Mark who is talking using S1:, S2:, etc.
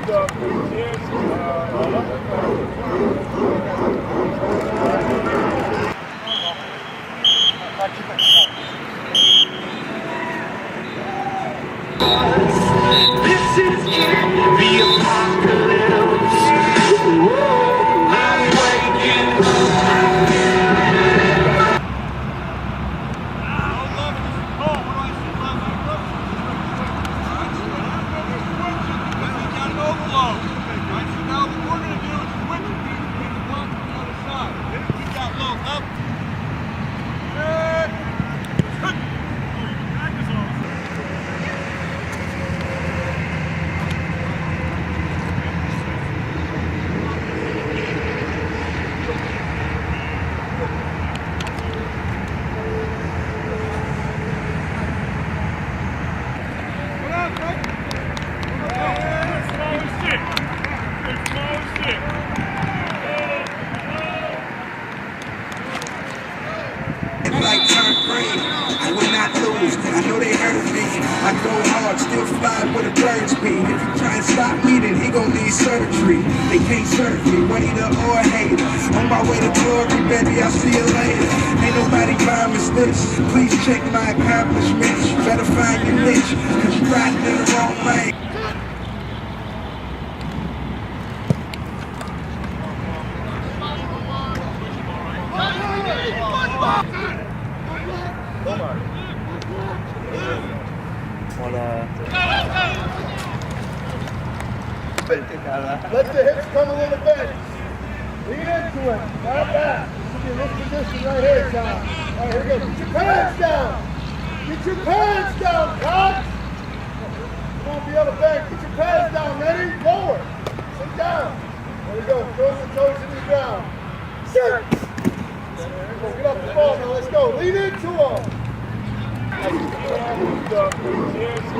S1: This is the apocalypse. I'm waking
S2: like turn green, I will not lose. I know they heard me. I go hard, still fly with a bird's beat. If you try and stop me, then he gon' need surgery. They can't serve me, waiter or hater. On my way to glory, baby, I'll see you later. Ain't nobody promised this. Please check my accomplishments. You better find your niche, cause you riding in the wrong lane.
S3: Let the hips come a little bit. Lean into it. Not back. Should be in this position right here, John. All right, here we go. Get your pants down. Get your pants down, coach. You won't be able to bang. Get your pants down. Ready? Lower. Sit down. There we go. Throw the toes into the ground. Sit. There we go. Get off the ball now. Let's go. Lean into them. Cheers.